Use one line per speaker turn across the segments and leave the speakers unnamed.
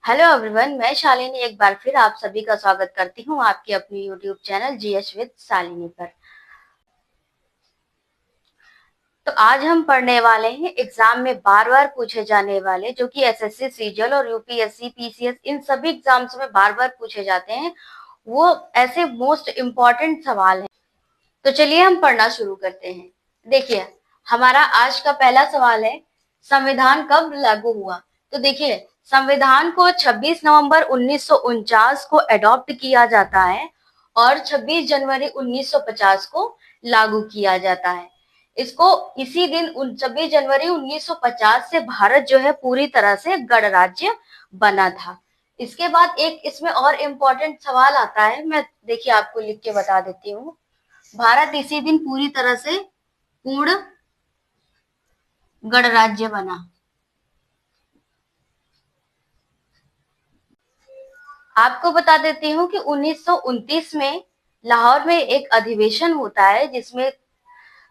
Hello everyone, मैं शालिनी एक बार फिर आप सभी का स्वागत करती हूँ आपकी अपनी YouTube channel GS with Shalini पर। तो आज हम पढ़ने वाले हैं एग्जाम में बार बार पूछे जाने वाले, जो कि एसएससी, सीजीएल और यूपीएससी, पीसीएस इन सभी एग्जाम्स में बार बार पूछे जाते हैं। वो ऐसे मोस्ट इम्पॉर्टेंट सवाल हैं। तो चलिए हम पढ़ना शुरू करते हैं। देखिए, हमारा आज का पहला सवाल है, संविधान कब लागू हुआ? तो देखिए, संविधान को 26 नवंबर 1949 को एडॉप्ट किया जाता है और 26 जनवरी 1950 को लागू किया जाता है। इसको इसी दिन 26 जनवरी 1950 से भारत जो है पूरी तरह से गणराज्य बना था। इसके बाद एक इसमें और इम्पोर्टेंट सवाल आता है, मैं देखिए आपको लिख के बता देती हूँ। भारत इसी दिन पूरी तरह से पूर्ण गणराज्य बना। आपको बता देती हूँ कि 1929 में लाहौर में एक अधिवेशन होता है, जिसमें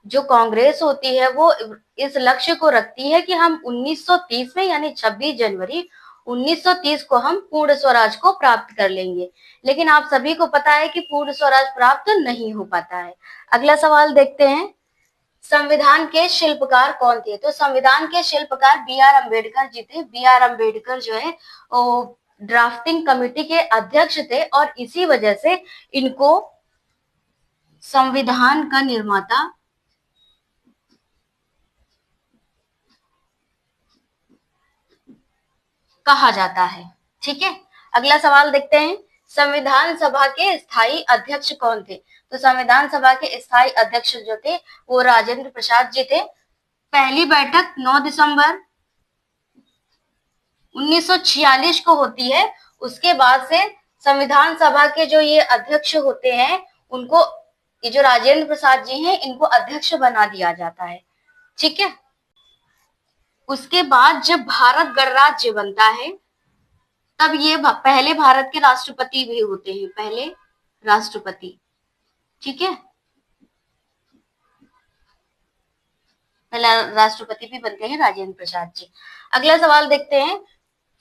जो कांग्रेस होती है वो इस लक्ष्य को रखती है कि हम 1930 में यानी 26 जनवरी 1930 को हम पूर्ण स्वराज को प्राप्त कर लेंगे। लेकिन आप सभी को पता है कि पूर्ण स्वराज प्राप्त नहीं हो पाता है। अगला सवाल देखते हैं, संविधान के शिल्पकार कौन थे? तो संविधान के शिल्पकार बी आर अम्बेडकर जी थे। बी आर अम्बेडकर जो है वो ड्राफ्टिंग कमेटी के अध्यक्ष थे और इसी वजह से इनको संविधान का निर्माता कहा जाता है। ठीक है, अगला सवाल देखते हैं, संविधान सभा के स्थायी अध्यक्ष कौन थे? तो संविधान सभा के स्थायी अध्यक्ष जो थे वो राजेंद्र प्रसाद जी थे। पहली बैठक 9 दिसंबर 1946 को होती है। उसके बाद से संविधान सभा के जो ये अध्यक्ष होते हैं उनको, ये जो राजेंद्र प्रसाद जी हैं, इनको अध्यक्ष बना दिया जाता है। ठीक है, उसके बाद जब भारत गणराज्य बनता है तब ये पहले भारत के राष्ट्रपति भी होते हैं, पहले राष्ट्रपति। ठीक है, पहला राष्ट्रपति भी बनते हैं राजेंद्र प्रसाद जी। अगला सवाल देखते हैं,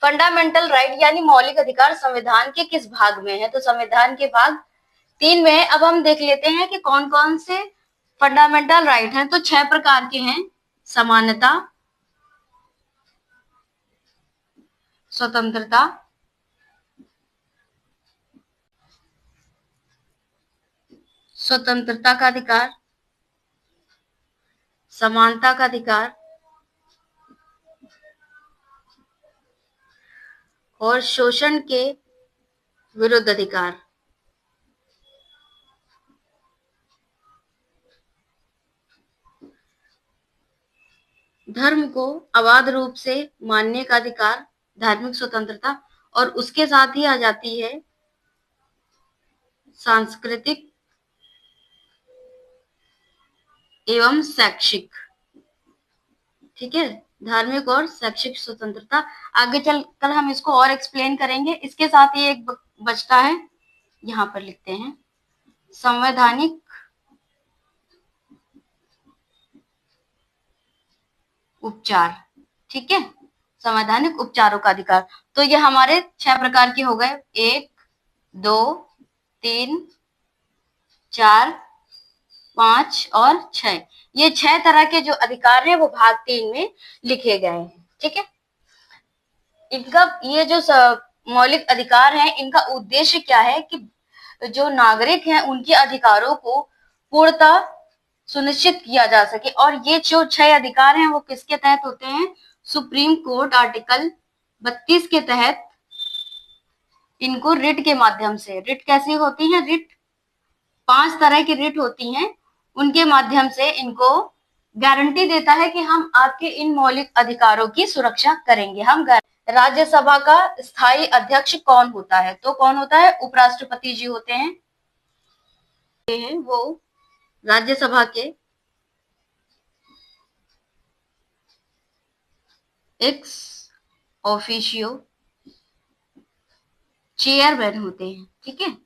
फंडामेंटल राइट यानी मौलिक अधिकार संविधान के किस भाग में है? तो संविधान के भाग 3 में है। अब हम देख लेते हैं कि कौन कौन से फंडामेंटल राइट हैं। तो 6 प्रकार के हैं, समानता, स्वतंत्रता, स्वतंत्रता का अधिकार, समानता का अधिकार और शोषण के विरुद्ध अधिकार। धर्म को अबाध रूप से मानने का अधिकार, धार्मिक स्वतंत्रता, और उसके साथ ही आ जाती है सांस्कृतिक एवं शैक्षिक। ठीक है, धार्मिक और शैक्षिक स्वतंत्रता। आगे चलकर हम इसको और एक्सप्लेन करेंगे। इसके साथ ही एक बचता है, यहाँ पर लिखते हैं, संवैधानिक उपचार। ठीक है, संवैधानिक उपचारों का अधिकार। तो ये हमारे 6 प्रकार के हो गए, 1, 2, 3, 4, 5 और 6। ये 6 तरह के जो अधिकार हैं वो भाग 3 में लिखे गए हैं। ठीक है, इनका ये जो मौलिक अधिकार हैं, इनका उद्देश्य क्या है कि जो नागरिक हैं उनके अधिकारों को पूर्णतः सुनिश्चित किया जा सके। और ये जो 6 अधिकार हैं वो किसके तहत होते हैं? सुप्रीम कोर्ट आर्टिकल 32 के तहत इनको रिट के माध्यम से, रिट कैसी होती है? रिट 5 तरह की रिट होती हैं, उनके माध्यम से इनको गारंटी देता है कि हम आपके इन मौलिक अधिकारों की सुरक्षा करेंगे। हम राज्यसभा का स्थायी अध्यक्ष कौन होता है? तो कौन होता है? उपराष्ट्रपति जी होते हैं। वो राज्यसभा के एक्स ऑफिशियो चेयरमैन होते हैं। ठीक है,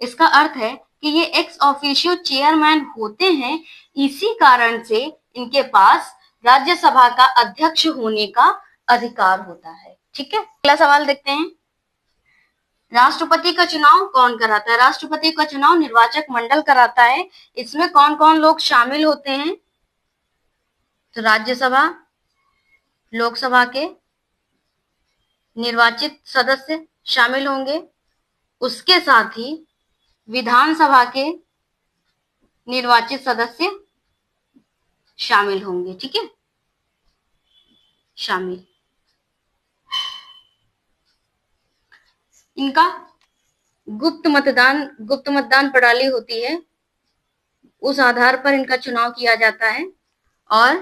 इसका अर्थ है कि ये एक्स ऑफिशियो चेयरमैन होते हैं, इसी कारण से इनके पास राज्यसभा का अध्यक्ष होने का अधिकार होता है। ठीक है, अगला सवाल देखते हैं। राष्ट्रपति का चुनाव कौन कराता है? राष्ट्रपति का चुनाव निर्वाचक मंडल कराता है। इसमें कौन कौन लोग शामिल होते हैं? तो राज्यसभा, लोकसभा के निर्वाचित सदस्य शामिल होंगे, उसके साथ ही विधानसभा के निर्वाचित सदस्य शामिल होंगे। ठीक है, शामिल। इनका गुप्त मतदान प्रणाली होती है, उस आधार पर इनका चुनाव किया जाता है और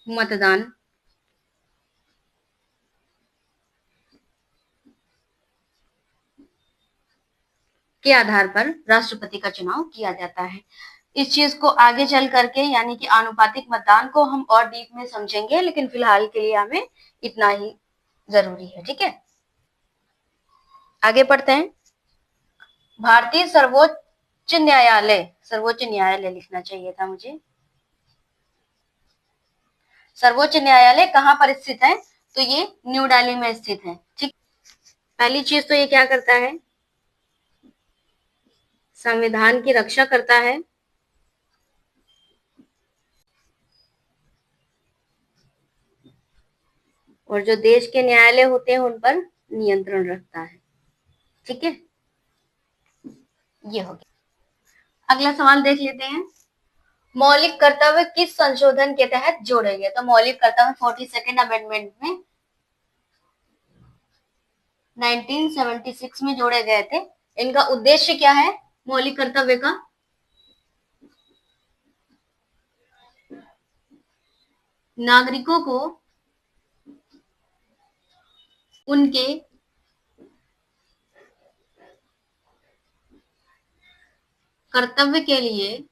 मतदान के आधार पर राष्ट्रपति का चुनाव किया जाता है। इस चीज को आगे चल करके यानी कि आनुपातिक मतदान को हम और डीप में समझेंगे, लेकिन फिलहाल के लिए हमें इतना ही जरूरी है। ठीक है, आगे पढ़ते हैं। भारतीय सर्वोच्च न्यायालय लिखना चाहिए था मुझे। सर्वोच्च न्यायालय कहाँ पर स्थित है? तो ये न्यू दिल्ली में स्थित है। ठीक, पहली चीज तो ये क्या करता है? संविधान की रक्षा करता है और जो देश के न्यायालय होते हैं उन पर नियंत्रण रखता है। ठीक है, ये हो गया। अगला सवाल देख लेते हैं। मौलिक कर्तव्य किस संशोधन के तहत जोड़े गए? तो मौलिक कर्तव्य 42nd अमेंडमेंट में 1976 में जोड़े गए थे। इनका उद्देश्य क्या है मौलिक कर्तव्य का? नागरिकों को उनके कर्तव्य के लिए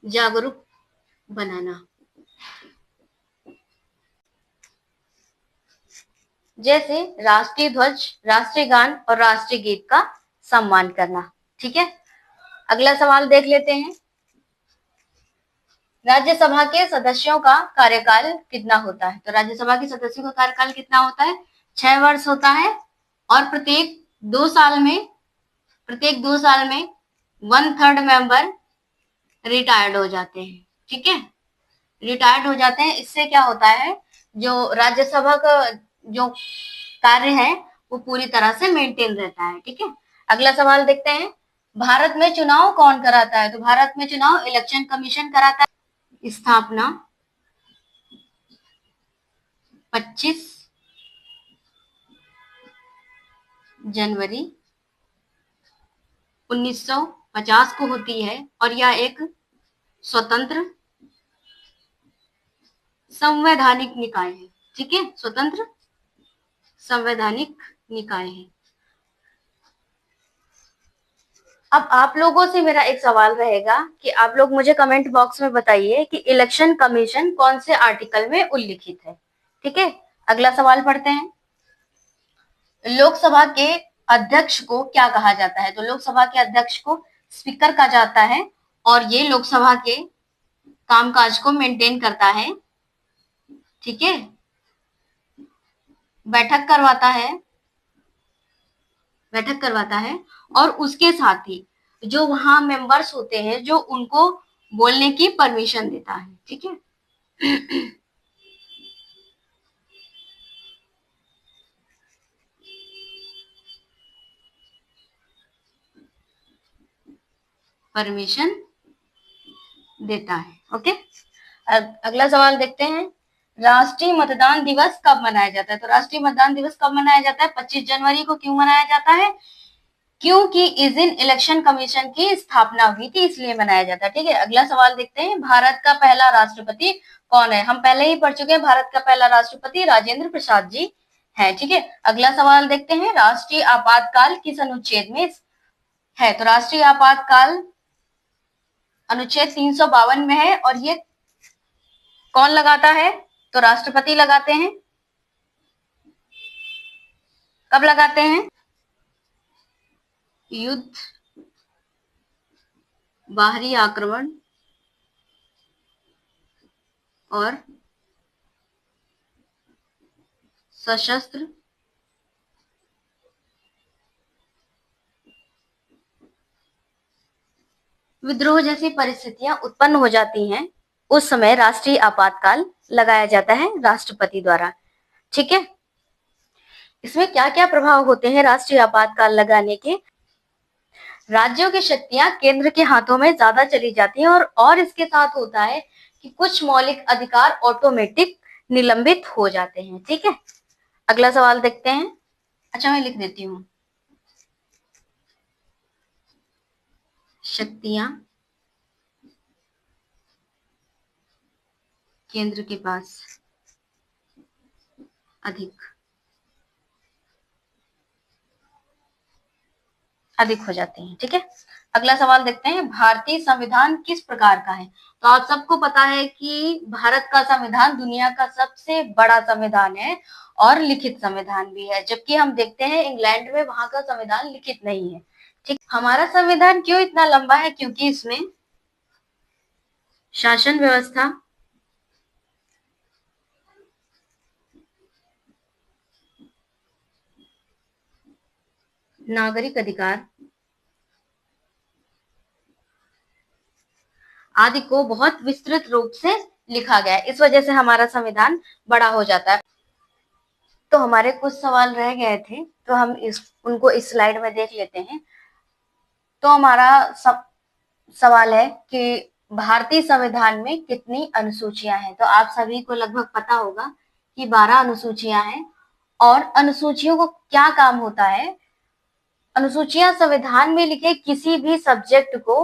जागरूक बनाना, जैसे राष्ट्रीय ध्वज, राष्ट्रीय गान और राष्ट्रीय गीत का सम्मान करना। ठीक है, अगला सवाल देख लेते हैं। राज्यसभा के सदस्यों का कार्यकाल कितना होता है? तो राज्यसभा के सदस्यों का कार्यकाल कितना होता है? 6 वर्ष होता है और प्रत्येक 2 साल में 1/3 मेंबर रिटायर्ड हो जाते हैं। ठीक है, रिटायर्ड हो जाते हैं। इससे क्या होता है, जो राज्यसभा का जो कार्य है वो पूरी तरह से मेंटेन रहता है। ठीक है, अगला सवाल देखते हैं। भारत में चुनाव कौन कराता है? तो भारत में चुनाव इलेक्शन कमीशन कराता है। स्थापना 25 जनवरी 1950 को होती है और यह एक स्वतंत्र संवैधानिक निकाय है। ठीक है, स्वतंत्र संवैधानिक निकाय है। अब आप लोगों से मेरा एक सवाल रहेगा कि आप लोग मुझे कमेंट बॉक्स में बताइए कि इलेक्शन कमीशन कौन से आर्टिकल में उल्लिखित है। ठीक है, अगला सवाल पढ़ते हैं। लोकसभा के अध्यक्ष को क्या कहा जाता है? तो लोकसभा के अध्यक्ष को स्पीकर कहा जाता है और ये लोकसभा के कामकाज को मेंटेन करता है। ठीक है, बैठक करवाता है और उसके साथ ही जो वहां मेंबर्स होते हैं जो उनको बोलने की परमिशन देता है। ठीक है, परमिशन देता है। ओके, अगला सवाल देखते हैं। राष्ट्रीय मतदान दिवस कब मनाया जाता है? तो राष्ट्रीय मतदान दिवस कब मनाया जाता है? 25 जनवरी को। क्यों मनाया जाता है? क्योंकि इस दिन इलेक्शन कमीशन की स्थापना हुई थी, इसलिए मनाया जाता है। ठीक है, अगला सवाल देखते हैं। भारत का पहला राष्ट्रपति कौन है? हम पहले ही पढ़ चुके हैं, भारत का पहला राष्ट्रपति राजेंद्र प्रसाद जी है। ठीक है, अगला सवाल देखते हैं। राष्ट्रीय आपातकाल किस अनुच्छेद में है? तो राष्ट्रीय आपातकाल अनुच्छेद 352 में है और ये कौन लगाता है? तो राष्ट्रपति लगाते हैं। कब लगाते हैं? युद्ध बाहरी आक्रमण और सशस्त्र विद्रोह जैसी परिस्थितियां उत्पन्न हो जाती हैं, उस समय राष्ट्रीय आपातकाल लगाया जाता है राष्ट्रपति द्वारा। ठीक है, इसमें क्या क्या प्रभाव होते हैं राष्ट्रीय आपातकाल लगाने के? राज्यों की शक्तियां केंद्र के हाथों में ज्यादा चली जाती हैं और इसके साथ होता है कि कुछ मौलिक अधिकार ऑटोमेटिक निलंबित हो जाते हैं। ठीक है, अगला सवाल देखते हैं। अच्छा, मैं लिख देती हूँ। शक्तियां केंद्र के पास अधिक हो जाती हैं। ठीक है, अगला सवाल देखते हैं। भारतीय संविधान किस प्रकार का है? तो आप सबको पता है कि भारत का संविधान दुनिया का सबसे बड़ा संविधान है और लिखित संविधान भी है, जबकि हम देखते हैं इंग्लैंड में वहां का संविधान लिखित नहीं है। ठीक, हमारा संविधान क्यों इतना लंबा है? क्योंकि इसमें शासन व्यवस्था, नागरिक अधिकार आदि को बहुत विस्तृत रूप से लिखा गया है। इस वजह से हमारा संविधान बड़ा हो जाता है। तो हमारे कुछ सवाल रह गए थे, तो हम उनको इस स्लाइड में देख लेते हैं। तो हमारा सवाल है कि भारतीय संविधान में कितनी अनुसूचियां हैं? तो आप सभी को लगभग पता होगा कि 12 अनुसूचियां हैं। और अनुसूचियों को क्या काम होता है? अनुसूचियां संविधान में लिखे किसी भी सब्जेक्ट को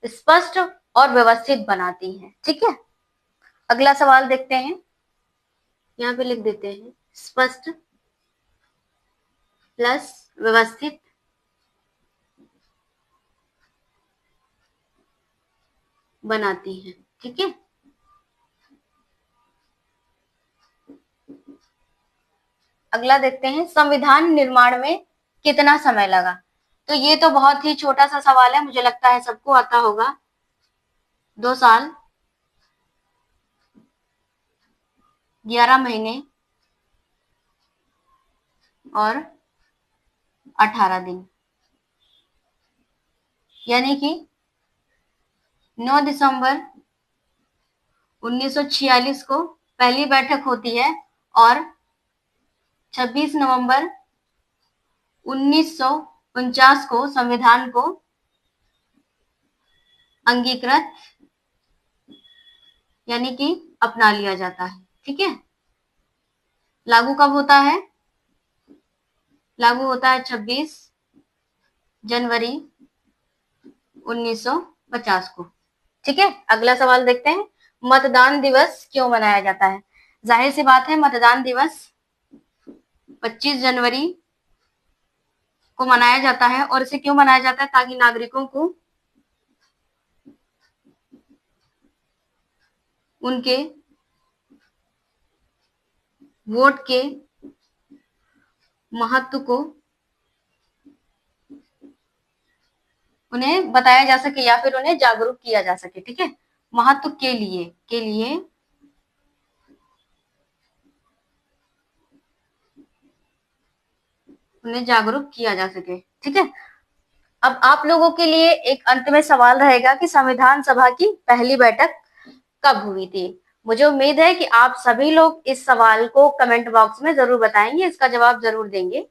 स्पष्ट और व्यवस्थित बनाती हैं। ठीक है, अगला सवाल देखते हैं। यहाँ पे लिख देते हैं, स्पष्ट प्लस व्यवस्थित बनाती है। ठीक है, अगला देखते हैं, संविधान निर्माण में कितना समय लगा? तो ये तो बहुत ही छोटा सा सवाल है, मुझे लगता है सबको आता होगा। 2 साल 11 महीने और 18 दिन, यानी कि 9 दिसंबर 1946 को पहली बैठक होती है और 26 नवंबर 1949 को संविधान को अंगीकृत यानी कि अपना लिया जाता है। ठीक है, लागू कब होता है? लागू होता है 26 जनवरी 1950 को। ठीक है, अगला सवाल देखते हैं। मतदान दिवस क्यों मनाया जाता है? जाहिर सी बात है, मतदान दिवस 25 जनवरी को मनाया जाता है। और इसे क्यों मनाया जाता है? ताकि नागरिकों को उनके वोट के महत्व को उन्हें बताया जा सके या फिर उन्हें जागरूक किया जा सके। ठीक है, महत्व के लिए उन्हें जागरूक किया जा सके। ठीक है, अब आप लोगों के लिए एक अंत में सवाल रहेगा कि संविधान सभा की पहली बैठक कब हुई थी? मुझे उम्मीद है कि आप सभी लोग इस सवाल को कमेंट बॉक्स में जरूर बताएंगे, इसका जवाब जरूर देंगे।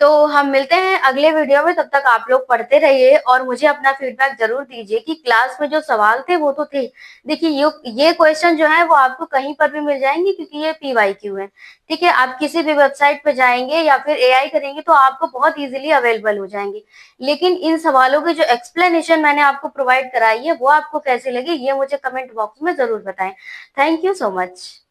तो हम मिलते हैं अगले वीडियो में, तब तक आप लोग पढ़ते रहिए और मुझे अपना फीडबैक जरूर दीजिए कि क्लास में जो सवाल थे वो तो थे। देखिए, ये क्वेश्चन जो है वो आपको कहीं पर भी मिल जाएंगे क्योंकि ये PYQ है। ठीक है, आप किसी भी वेबसाइट पे जाएंगे या फिर AI करेंगे तो आपको बहुत इजीली अवेलेबल हो जाएंगे। लेकिन इन सवालों की जो एक्सप्लेनेशन मैंने आपको प्रोवाइड कराई है वो आपको कैसे लगी, ये मुझे कमेंट बॉक्स में जरूर बताएं। Thank you so much.